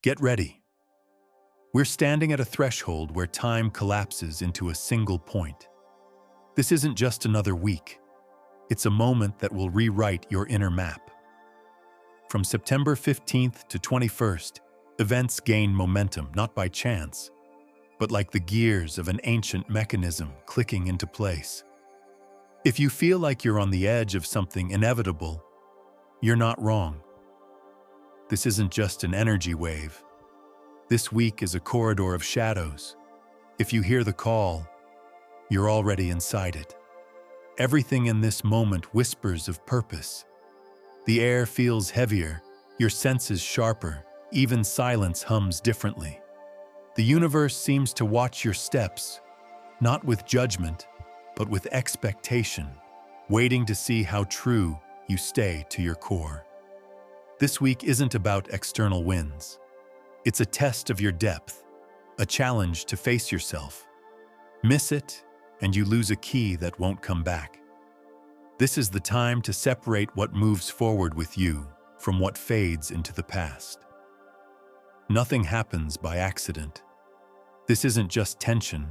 Get ready. We're standing at a threshold where time collapses into a single point. This isn't just another week. It's a moment that will rewrite your inner map. From September 15th to 21st, events gain momentum not by chance, but like the gears of an ancient mechanism clicking into place. If you feel like you're on the edge of something inevitable, you're not wrong. This isn't just an energy wave. This week is a corridor of shadows. If you hear the call, you're already inside it. Everything in this moment whispers of purpose. The air feels heavier, your senses sharper, even silence hums differently. The universe seems to watch your steps, not with judgment, but with expectation, waiting to see how true you stay to your core. This week isn't about external wins. It's a test of your depth, a challenge to face yourself. Miss it, and you lose a key that won't come back. This is the time to separate what moves forward with you from what fades into the past. Nothing happens by accident. This isn't just tension.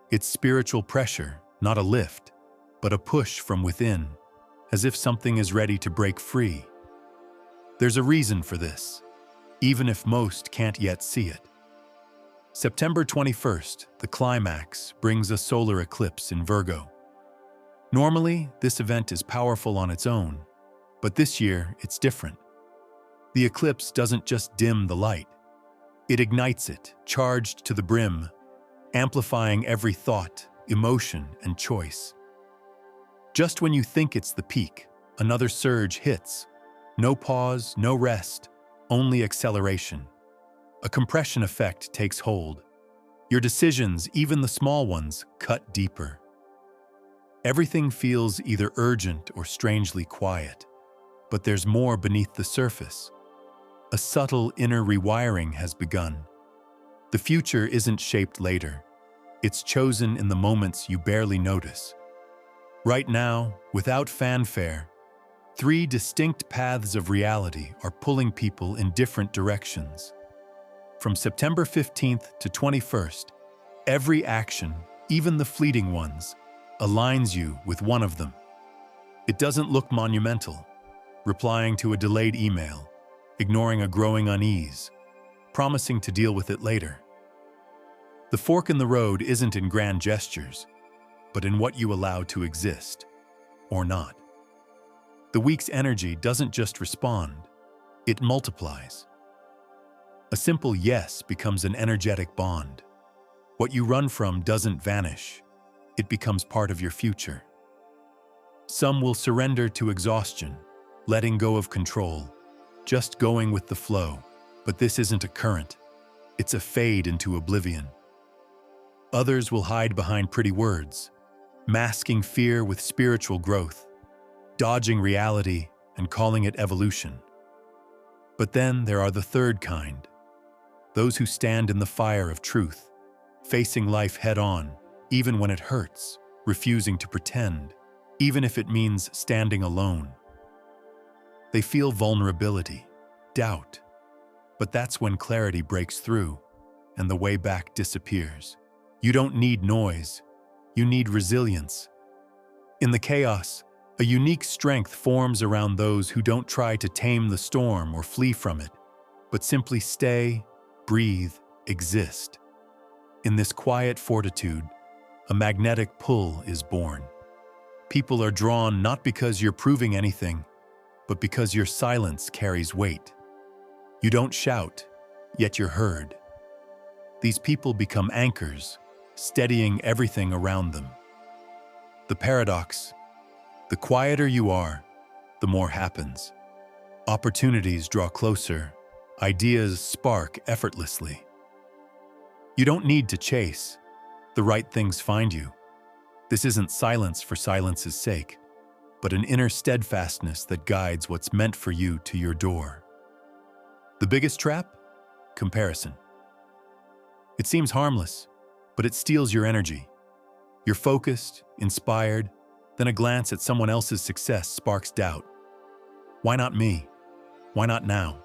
It's spiritual pressure, not a lift, but a push from within, as if something is ready to break free. There's a reason for this, even if most can't yet see it. September 21st, the climax, brings a solar eclipse in Virgo. Normally, this event is powerful on its own, but this year it's different. The eclipse doesn't just dim the light. It ignites it, charged to the brim, amplifying every thought, emotion, and choice. Just when you think it's the peak, another surge hits. No pause, no rest, only acceleration. A compression effect takes hold. Your decisions, even the small ones, cut deeper. Everything feels either urgent or strangely quiet, but there's more beneath the surface. A subtle inner rewiring has begun. The future isn't shaped later. It's chosen in the moments you barely notice. Right now, without fanfare, 3 distinct paths of reality are pulling people in different directions. From September 15th to 21st, every action, even the fleeting ones, aligns you with one of them. It doesn't look monumental, replying to a delayed email, ignoring a growing unease, promising to deal with it later. The fork in the road isn't in grand gestures, but in what you allow to exist, or not. The week's energy doesn't just respond, it multiplies. A simple yes becomes an energetic bond. What you run from doesn't vanish, it becomes part of your future. Some will surrender to exhaustion, letting go of control, just going with the flow. But this isn't a current, it's a fade into oblivion. Others will hide behind pretty words, masking fear with spiritual growth, dodging reality and calling it evolution. But then there are the third kind, those who stand in the fire of truth, facing life head-on, even when it hurts, refusing to pretend, even if it means standing alone. They feel vulnerability, doubt, but that's when clarity breaks through and the way back disappears. You don't need noise, you need resilience. In the chaos, a unique strength forms around those who don't try to tame the storm or flee from it, but simply stay, breathe, exist. In this quiet fortitude, a magnetic pull is born. People are drawn not because you're proving anything, but because your silence carries weight. You don't shout, yet you're heard. These people become anchors, steadying everything around them. The paradox: the quieter you are, the more happens. Opportunities draw closer, ideas spark effortlessly. You don't need to chase. The right things find you. This isn't silence for silence's sake, but an inner steadfastness that guides what's meant for you to your door. The biggest trap? Comparison. It seems harmless, but it steals your energy. You're focused, inspired, then a glance at someone else's success sparks doubt. Why not me? Why not now?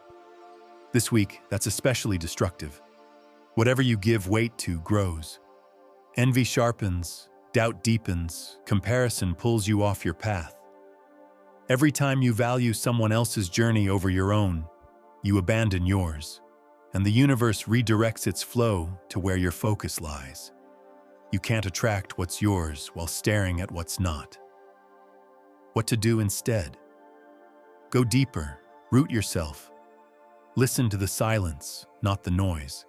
This week, that's especially destructive. Whatever you give weight to grows. Envy sharpens, doubt deepens, comparison pulls you off your path. Every time you value someone else's journey over your own, you abandon yours, and the universe redirects its flow to where your focus lies. You can't attract what's yours while staring at what's not. What to do instead? Go deeper, root yourself. Listen to the silence, not the noise.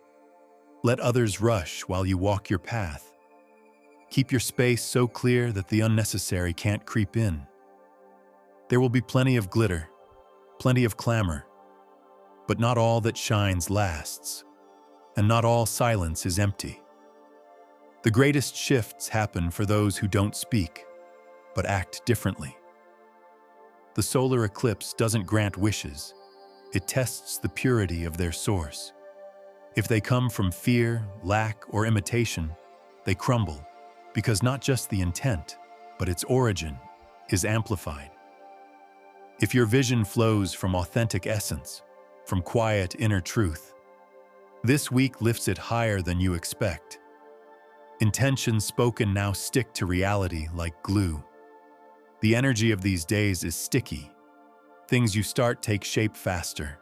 Let others rush while you walk your path. Keep your space so clear that the unnecessary can't creep in. There will be plenty of glitter, plenty of clamor, but not all that shines lasts, and not all silence is empty. The greatest shifts happen for those who don't speak, but act differently. The solar eclipse doesn't grant wishes, it tests the purity of their source. If they come from fear, lack, or imitation, they crumble, because not just the intent, but its origin, is amplified. If your vision flows from authentic essence, from quiet inner truth, this week lifts it higher than you expect. Intentions spoken now stick to reality like glue. The energy of these days is sticky. Things you start take shape faster.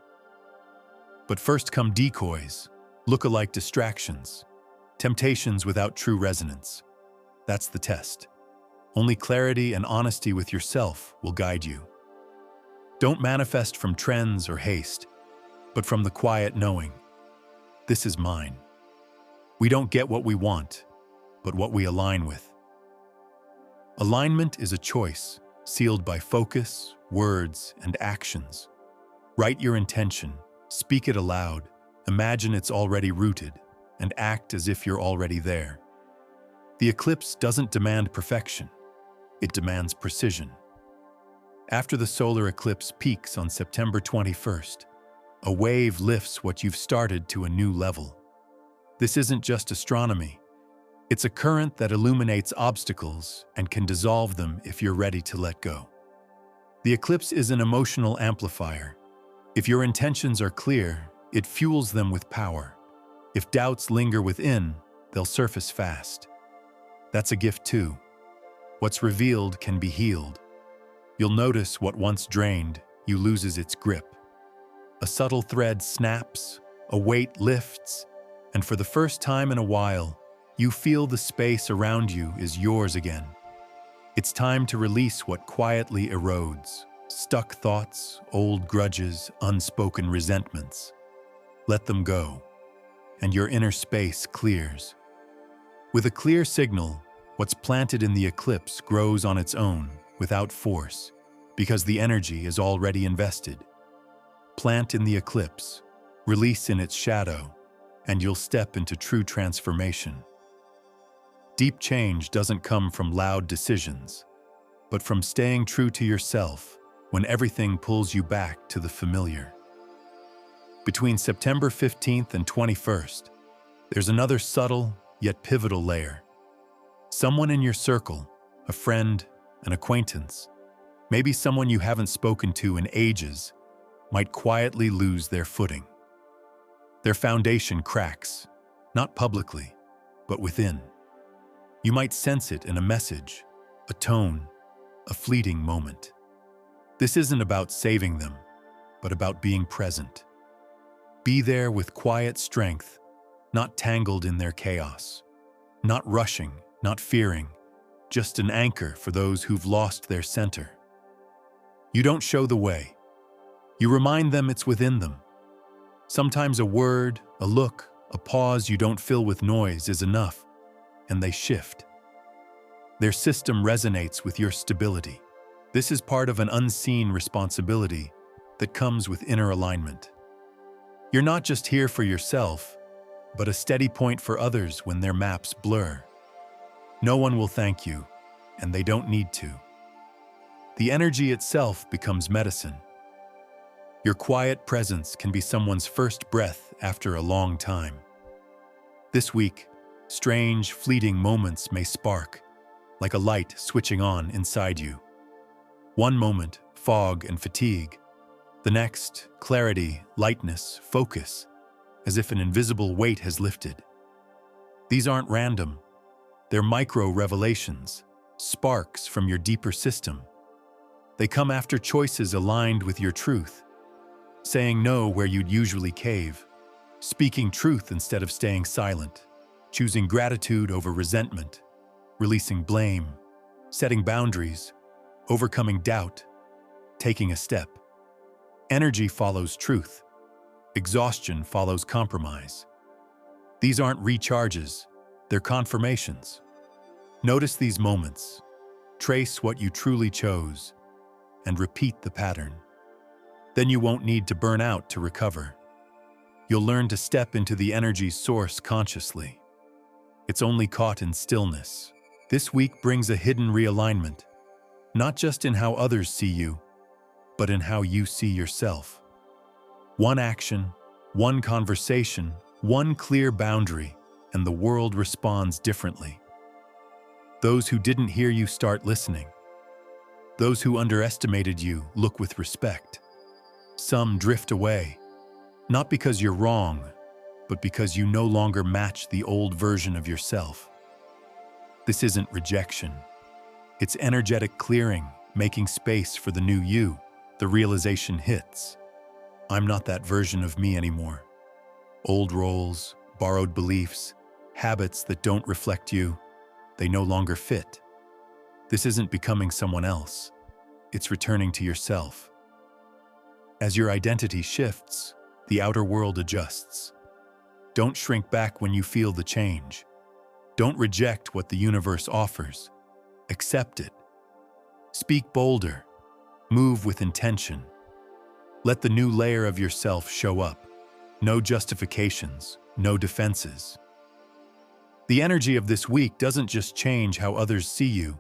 But first come decoys, look-alike distractions, temptations without true resonance. That's the test. Only clarity and honesty with yourself will guide you. Don't manifest from trends or haste, but from the quiet knowing, this is mine. We don't get what we want, but what we align with. Alignment is a choice, sealed by focus, words, and actions. Write your intention, speak it aloud, imagine it's already rooted, and act as if you're already there. The eclipse doesn't demand perfection, it demands precision. After the solar eclipse peaks on September 21st, a wave lifts what you've started to a new level. This isn't just astronomy. It's a current that illuminates obstacles and can dissolve them if you're ready to let go. The eclipse is an emotional amplifier. If your intentions are clear, it fuels them with power. If doubts linger within, they'll surface fast. That's a gift too. What's revealed can be healed. You'll notice what once drained you loses its grip. A subtle thread snaps, a weight lifts, and for the first time in a while, you feel the space around you is yours again. It's time to release what quietly erodes, stuck thoughts, old grudges, unspoken resentments. Let them go, and your inner space clears. With a clear signal, what's planted in the eclipse grows on its own, without force, because the energy is already invested. Plant in the eclipse, release in its shadow, and you'll step into true transformation. Deep change doesn't come from loud decisions, but from staying true to yourself when everything pulls you back to the familiar. Between September 15th and 21st, there's another subtle yet pivotal layer. Someone in your circle, a friend, an acquaintance, maybe someone you haven't spoken to in ages, might quietly lose their footing. Their foundation cracks, not publicly, but within. You might sense it in a message, a tone, a fleeting moment. This isn't about saving them, but about being present. Be there with quiet strength, not tangled in their chaos. Not rushing, not fearing, just an anchor for those who've lost their center. You don't show the way. You remind them it's within them. Sometimes a word, a look, a pause you don't fill with noise is enough, and they shift. Their system resonates with your stability. This is part of an unseen responsibility that comes with inner alignment. You're not just here for yourself, but a steady point for others when their maps blur. No one will thank you, and they don't need to. The energy itself becomes medicine. Your quiet presence can be someone's first breath after a long time. This week, strange, fleeting moments may spark, like a light switching on inside you. One moment, fog and fatigue. The next, clarity, lightness, focus, as if an invisible weight has lifted. These aren't random. They're micro-revelations, sparks from your deeper system. They come after choices aligned with your truth, saying no where you'd usually cave, speaking truth instead of staying silent, choosing gratitude over resentment, releasing blame, setting boundaries, overcoming doubt, taking a step. Energy follows truth. Exhaustion follows compromise. These aren't recharges, they're confirmations. Notice these moments, trace what you truly chose, and repeat the pattern. Then you won't need to burn out to recover. You'll learn to step into the energy's source consciously. It's only caught in stillness. This week brings a hidden realignment, not just in how others see you, but in how you see yourself. One action, one conversation, one clear boundary, and the world responds differently. Those who didn't hear you start listening. Those who underestimated you look with respect. Some drift away, not because you're wrong, but because you no longer match the old version of yourself. This isn't rejection. It's energetic clearing, making space for the new you. The realization hits. I'm not that version of me anymore. Old roles, borrowed beliefs, habits that don't reflect you, they no longer fit. This isn't becoming someone else. It's returning to yourself. As your identity shifts, the outer world adjusts. Don't shrink back when you feel the change. Don't reject what the universe offers. Accept it. Speak bolder. Move with intention. Let the new layer of yourself show up. No justifications, no defenses. The energy of this week doesn't just change how others see you.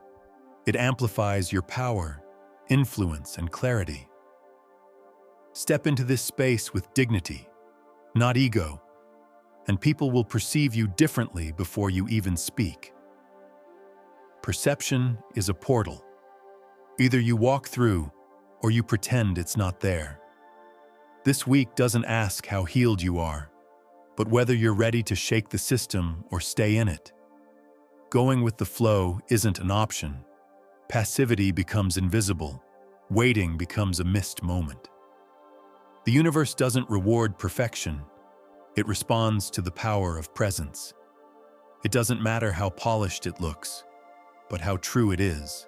It amplifies your power, influence, and clarity. Step into this space with dignity, not ego, and people will perceive you differently before you even speak. Perception is a portal. Either you walk through, or you pretend it's not there. This week doesn't ask how healed you are, but whether you're ready to shake the system or stay in it. Going with the flow isn't an option. Passivity becomes invisible. Waiting becomes a missed moment. The universe doesn't reward perfection. It responds to the power of presence. It doesn't matter how polished it looks, but how true it is.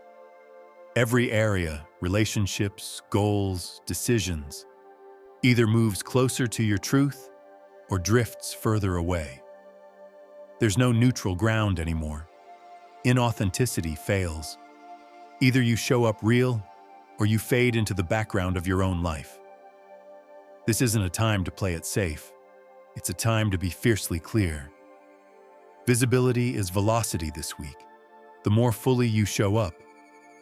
Every area, relationships, goals, decisions, either moves closer to your truth or drifts further away. There's no neutral ground anymore. Inauthenticity fails. Either you show up real or you fade into the background of your own life. This isn't a time to play it safe. It's a time to be fiercely clear. Visibility is velocity this week. The more fully you show up,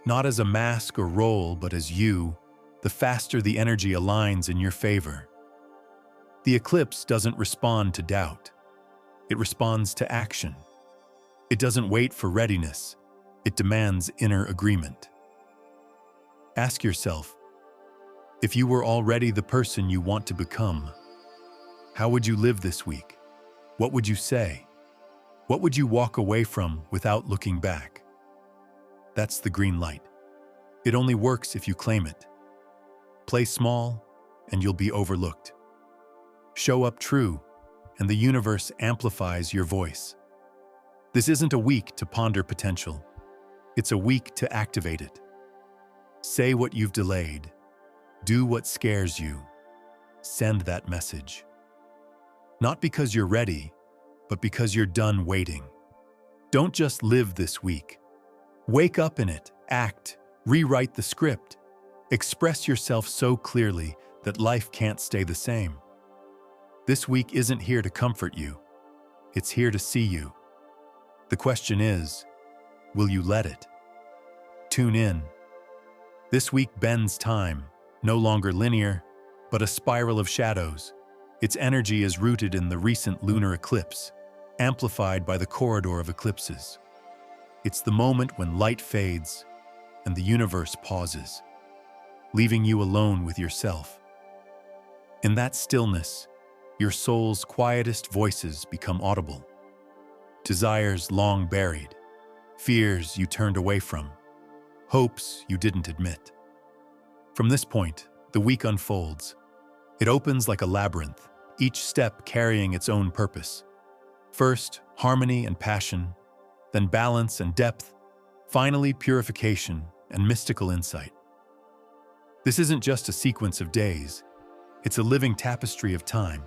not as a mask or role, but as you, the faster the energy aligns in your favor. The eclipse doesn't respond to doubt. It responds to action. It doesn't wait for readiness. It demands inner agreement. Ask yourself, if you were already the person you want to become, how would you live this week? What would you say? What would you walk away from without looking back? That's the green light. It only works if you claim it. Play small, and you'll be overlooked. Show up true, and the universe amplifies your voice. This isn't a week to ponder potential. It's a week to activate it. Say what you've delayed. Do what scares you. Send that message. Not because you're ready, but because you're done waiting. Don't just live this week. Wake up in it, act, rewrite the script. Express yourself so clearly that life can't stay the same. This week isn't here to comfort you. It's here to see you. The question is, will you let it? Tune in. This week bends time, no longer linear, but a spiral of shadows. Its energy is rooted in the recent lunar eclipse, amplified by the corridor of eclipses. It's the moment when light fades and the universe pauses, leaving you alone with yourself. In that stillness, your soul's quietest voices become audible. Desires long buried, fears you turned away from, hopes you didn't admit. From this point, the week unfolds. It opens like a labyrinth, each step carrying its own purpose. First, harmony and passion, then balance and depth, finally purification and mystical insight. This isn't just a sequence of days, it's a living tapestry of time,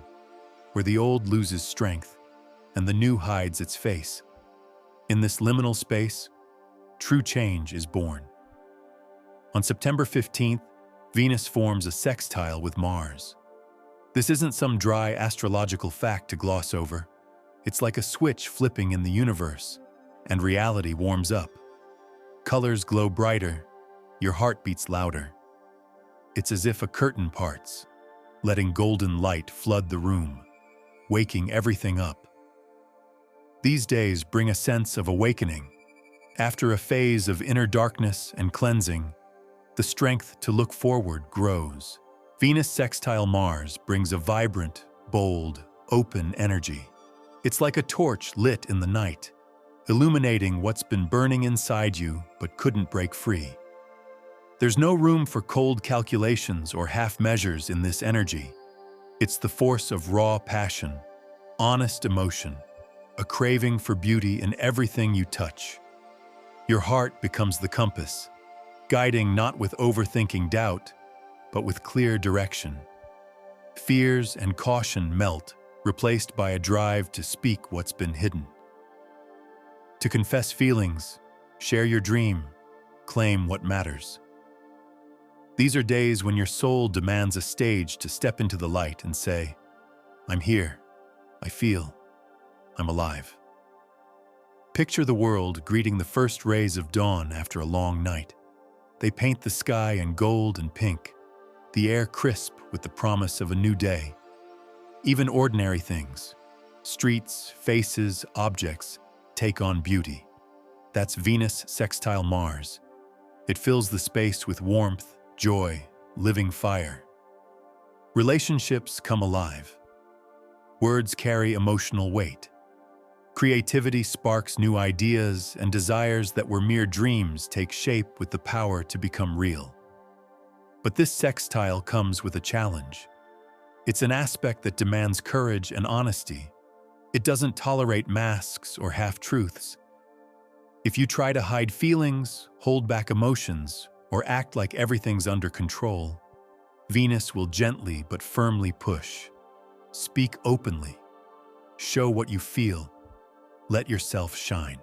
where the old loses strength and the new hides its face. In this liminal space, true change is born. On September 15th, Venus forms a sextile with Mars. This isn't some dry astrological fact to gloss over. It's like a switch flipping in the universe, and reality warms up. Colors glow brighter, your heart beats louder. It's as if a curtain parts, letting golden light flood the room, waking everything up. These days bring a sense of awakening. After a phase of inner darkness and cleansing, the strength to look forward grows. Venus sextile Mars brings a vibrant, bold, open energy. It's like a torch lit in the night, illuminating what's been burning inside you but couldn't break free. There's no room for cold calculations or half measures in this energy. It's the force of raw passion, honest emotion, a craving for beauty in everything you touch. Your heart becomes the compass, guiding not with overthinking doubt, but with clear direction. Fears and caution melt, replaced by a drive to speak what's been hidden. To confess feelings, share your dream, claim what matters. These are days when your soul demands a stage to step into the light and say, "I'm here, I feel, I'm alive." Picture the world greeting the first rays of dawn after a long night. They paint the sky in gold and pink, the air crisp with the promise of a new day. Even ordinary things, streets, faces, objects, take on beauty. That's Venus sextile Mars. It fills the space with warmth, joy, living fire. Relationships come alive. Words carry emotional weight. Creativity sparks new ideas, and desires that were mere dreams take shape with the power to become real. But this sextile comes with a challenge. It's an aspect that demands courage and honesty. It doesn't tolerate masks or half-truths. If you try to hide feelings, hold back emotions, or act like everything's under control, Venus will gently but firmly push. Speak openly. Show what you feel. Let yourself shine.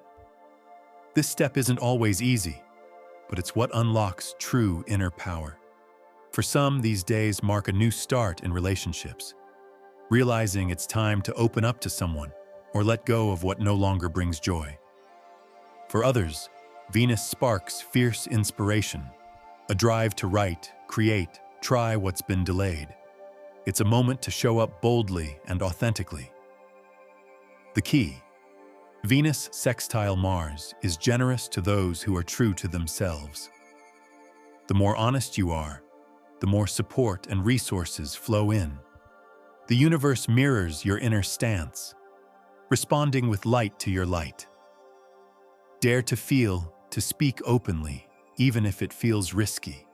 This step isn't always easy, but it's what unlocks true inner power. For some, these days mark a new start in relationships, realizing it's time to open up to someone or let go of what no longer brings joy. For others, Venus sparks fierce inspiration, a drive to write, create, try what's been delayed. It's a moment to show up boldly and authentically. The key: Venus sextile Mars is generous to those who are true to themselves. The more honest you are, the more support and resources flow in. The universe mirrors your inner stance, responding with light to your light. Dare to feel, to speak openly, even if it feels risky.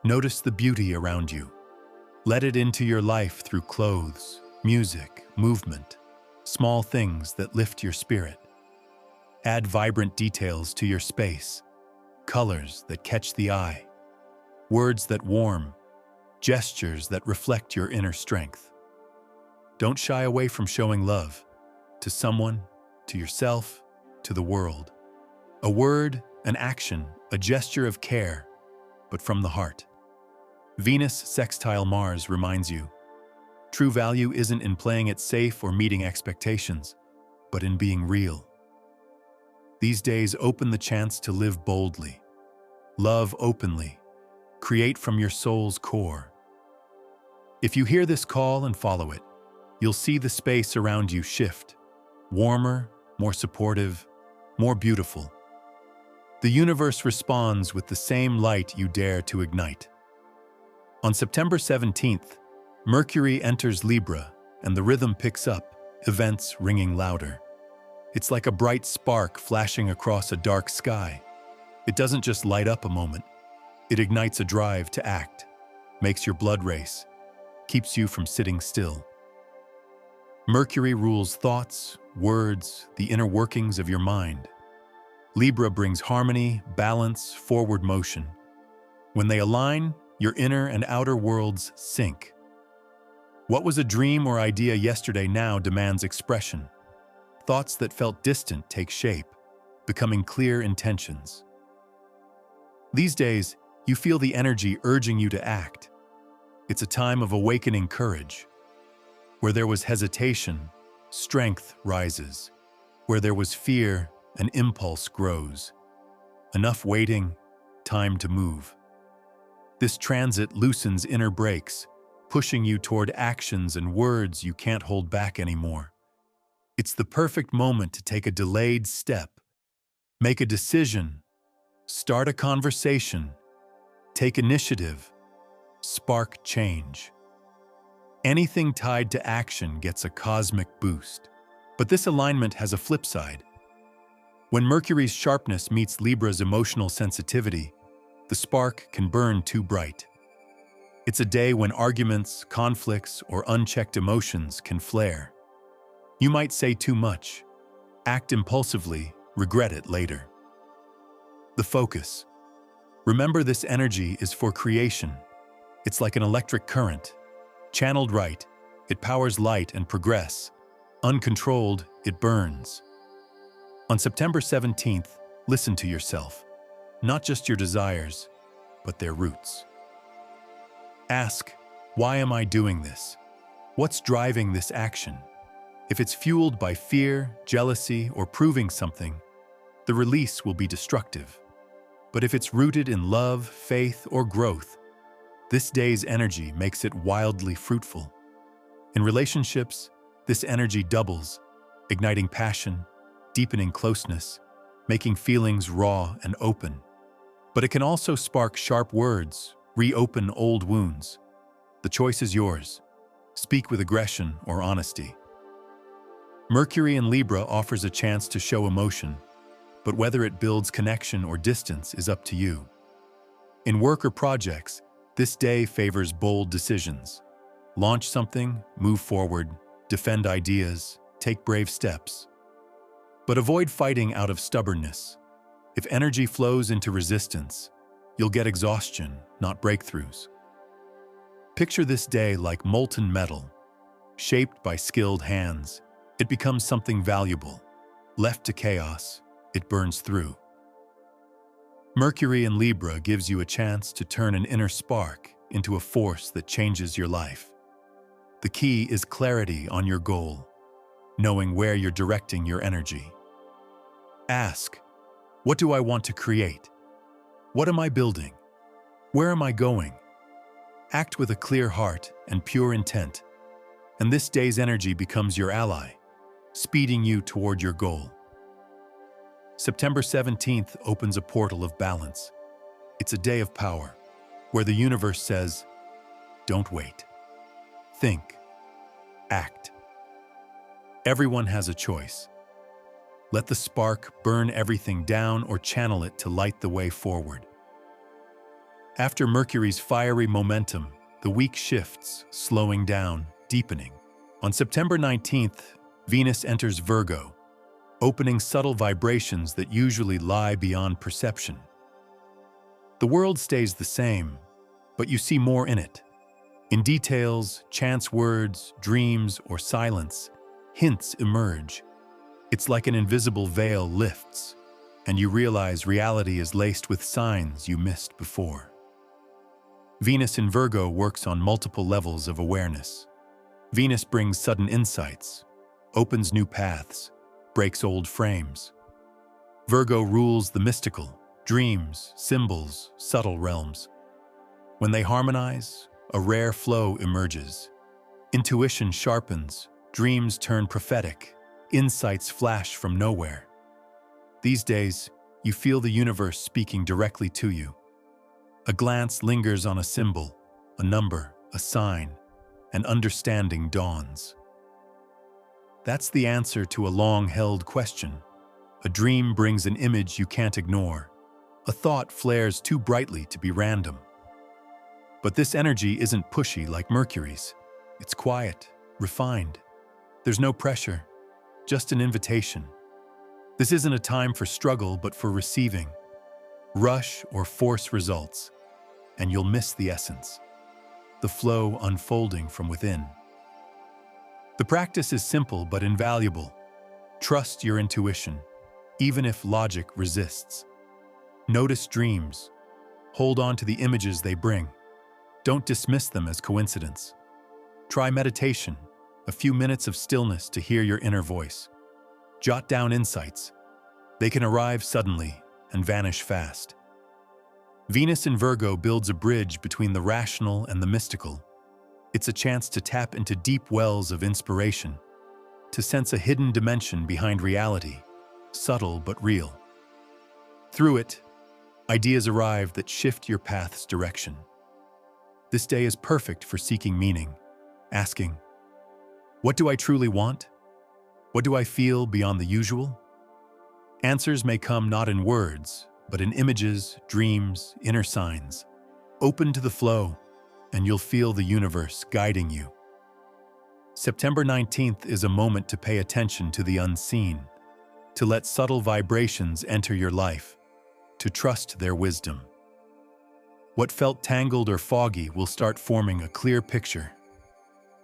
Notice the beauty around you. Let it into your life through clothes, music, movement, small things that lift your spirit. Add vibrant details to your space, colors that catch the eye, words that warm, gestures that reflect your inner strength. Don't shy away from showing love to someone, to yourself, to the world. A word, an action, a gesture of care, but from the heart. Venus sextile Mars reminds you, true value isn't in playing it safe or meeting expectations, but in being real. These days open the chance to live boldly, love openly, create from your soul's core. If you hear this call and follow it, you'll see the space around you shift, warmer, more supportive, more beautiful. The universe responds with the same light you dare to ignite. On September 17th, Mercury enters Libra, and the rhythm picks up, events ringing louder. It's like a bright spark flashing across a dark sky. It doesn't just light up a moment. It ignites a drive to act, makes your blood race, keeps you from sitting still. Mercury rules thoughts, words, the inner workings of your mind. Libra brings harmony, balance, forward motion. When they align, your inner and outer worlds sync. What was a dream or idea yesterday now demands expression. Thoughts that felt distant take shape, becoming clear intentions. These days, you feel the energy urging you to act. It's a time of awakening courage. Where there was hesitation, strength rises. Where there was fear, an impulse grows. Enough waiting, time to move. This transit loosens inner brakes, pushing you toward actions and words you can't hold back anymore. It's the perfect moment to take a delayed step, make a decision, start a conversation, take initiative, spark change. Anything tied to action gets a cosmic boost. But this alignment has a flip side. When Mercury's sharpness meets Libra's emotional sensitivity, the spark can burn too bright. It's a day when arguments, conflicts, or unchecked emotions can flare. You might say too much, act impulsively, regret it later. The focus. Remember, this energy is for creation. It's like an electric current. Channeled right, it powers light and progress. Uncontrolled, it burns. On September 17th, listen to yourself. Not just your desires, but their roots. Ask, why am I doing this? What's driving this action? If it's fueled by fear, jealousy, or proving something, the release will be destructive. But if it's rooted in love, faith, or growth, this day's energy makes it wildly fruitful. In relationships, this energy doubles, igniting passion, deepening closeness, making feelings raw and open. But it can also spark sharp words, reopen old wounds. The choice is yours. Speak with aggression or honesty. Mercury in Libra offers a chance to show emotion, but whether it builds connection or distance is up to you. In work or projects, this day favors bold decisions. Launch something, move forward, defend ideas, take brave steps. But avoid fighting out of stubbornness. If energy flows into resistance, you'll get exhaustion, not breakthroughs. Picture this day like molten metal. Shaped by skilled hands, it becomes something valuable. Left to chaos, it burns through. Mercury in Libra gives you a chance to turn an inner spark into a force that changes your life. The key is clarity on your goal, knowing where you're directing your energy. Ask, what do I want to create? What am I building? Where am I going? Act with a clear heart and pure intent, and this day's energy becomes your ally, speeding you toward your goal. September 17th opens a portal of balance. It's a day of power, where the universe says, don't wait. Think. Act. Everyone has a choice. Let the spark burn everything down or channel it to light the way forward. After Mercury's fiery momentum, the week shifts, slowing down, deepening. On September 19th, Venus enters Virgo, opening subtle vibrations that usually lie beyond perception. The world stays the same, but you see more in it. In details, chance words, dreams, or silence, hints emerge. It's like an invisible veil lifts, and you realize reality is laced with signs you missed before. Venus in Virgo works on multiple levels of awareness. Venus brings sudden insights, opens new paths, breaks old frames. Virgo rules the mystical, dreams, symbols, subtle realms. When they harmonize, a rare flow emerges. Intuition sharpens, dreams turn prophetic, insights flash from nowhere. These days, you feel the universe speaking directly to you. A glance lingers on a symbol, a number, a sign, and understanding dawns. That's the answer to a long-held question. A dream brings an image you can't ignore. A thought flares too brightly to be random. But this energy isn't pushy like Mercury's. It's quiet, refined. There's no pressure, just an invitation. This isn't a time for struggle, but for receiving. Rush or force results, and you'll miss the essence, the flow unfolding from within. The practice is simple but invaluable. Trust your intuition, even if logic resists. Notice dreams. Hold on to the images they bring. Don't dismiss them as coincidence. Try meditation, a few minutes of stillness to hear your inner voice. Jot down insights. They can arrive suddenly and vanish fast. Venus in Virgo builds a bridge between the rational and the mystical. It's a chance to tap into deep wells of inspiration, to sense a hidden dimension behind reality, subtle but real. Through it, ideas arrive that shift your path's direction. This day is perfect for seeking meaning, asking, what do I truly want? What do I feel beyond the usual? Answers may come not in words, but in images, dreams, inner signs. Open to the flow, and you'll feel the universe guiding you. September 19th is a moment to pay attention to the unseen, to let subtle vibrations enter your life, to trust their wisdom. What felt tangled or foggy will start forming a clear picture.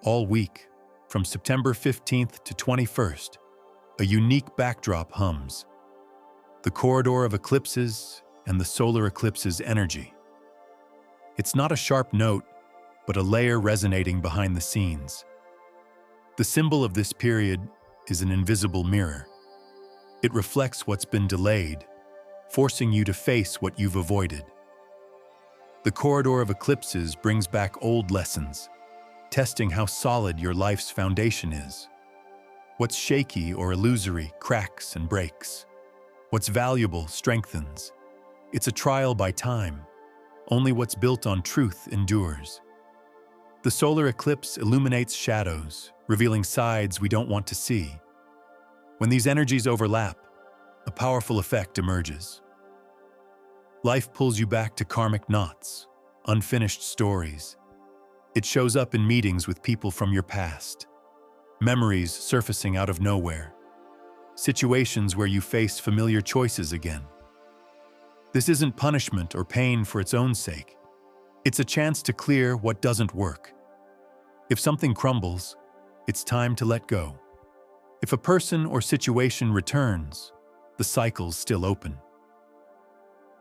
All week, from September 15th to 21st, a unique backdrop hums. The corridor of eclipses and the solar eclipse's energy. It's not a sharp note, but a layer resonating behind the scenes. The symbol of this period is an invisible mirror. It reflects what's been delayed, forcing you to face what you've avoided. The corridor of eclipses brings back old lessons, testing how solid your life's foundation is. What's shaky or illusory cracks and breaks. What's valuable strengthens. It's a trial by time. Only what's built on truth endures. The solar eclipse illuminates shadows, revealing sides we don't want to see. When these energies overlap, a powerful effect emerges. Life pulls you back to karmic knots, unfinished stories. It shows up in meetings with people from your past, memories surfacing out of nowhere, situations where you face familiar choices again. This isn't punishment or pain for its own sake. It's a chance to clear what doesn't work. If something crumbles, it's time to let go. If a person or situation returns, the cycle's still open.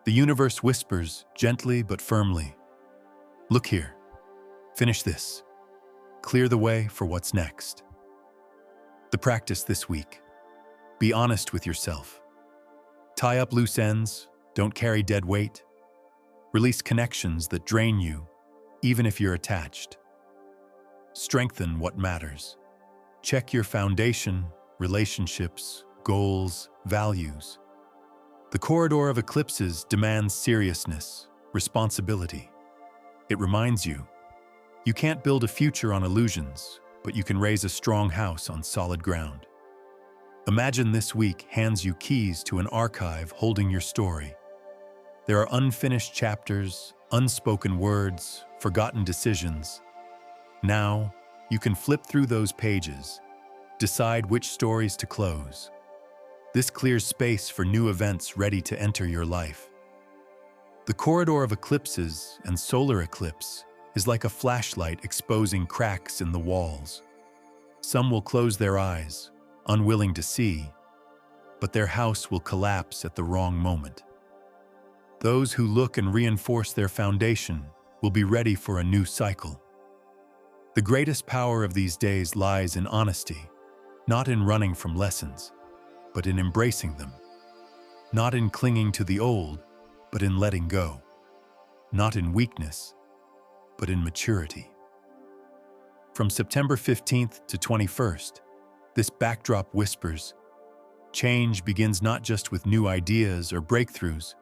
The universe whispers gently but firmly, "Look here. Finish this. Clear the way for what's next." The practice this week. Be honest with yourself. Tie up loose ends, don't carry dead weight. Release connections that drain you, even if you're attached. Strengthen what matters. Check your foundation, relationships, goals, values. The corridor of eclipses demands seriousness, responsibility. It reminds you, you can't build a future on illusions, but you can raise a strong house on solid ground. Imagine this week hands you keys to an archive holding your story. There are unfinished chapters, unspoken words, forgotten decisions. Now, you can flip through those pages, decide which stories to close. This clears space for new events ready to enter your life. The corridor of eclipses and solar eclipse is like a flashlight exposing cracks in the walls. Some will close their eyes, unwilling to see, but their house will collapse at the wrong moment. Those who look and reinforce their foundation will be ready for a new cycle. The greatest power of these days lies in honesty, not in running from lessons, but in embracing them. Not in clinging to the old, but in letting go. Not in weakness, but in maturity. From September 15th to 21st, this backdrop whispers, change begins not just with new ideas or breakthroughs,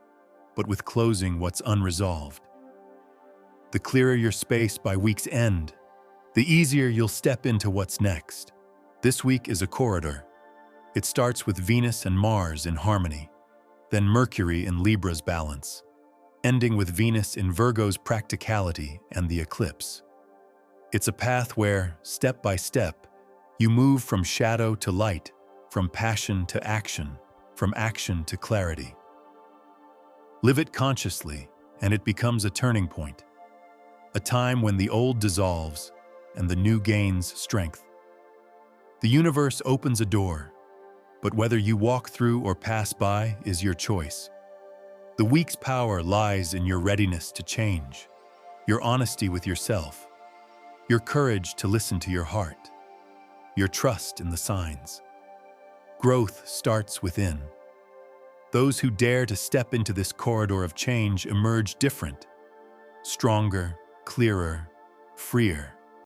but with closing what's unresolved. The clearer your space by week's end, the easier you'll step into what's next. This week is a corridor. It starts with Venus and Mars in harmony, then Mercury in Libra's balance, ending with Venus in Virgo's practicality and the eclipse. It's a path where, step by step, you move from shadow to light, from passion to action, from action to clarity. Live it consciously, and it becomes a turning point, a time when the old dissolves and the new gains strength. The universe opens a door, but whether you walk through or pass by is your choice. The week's power lies in your readiness to change, your honesty with yourself, your courage to listen to your heart, your trust in the signs. Growth starts within. Those who dare to step into this corridor of change emerge different, stronger, clearer, freer.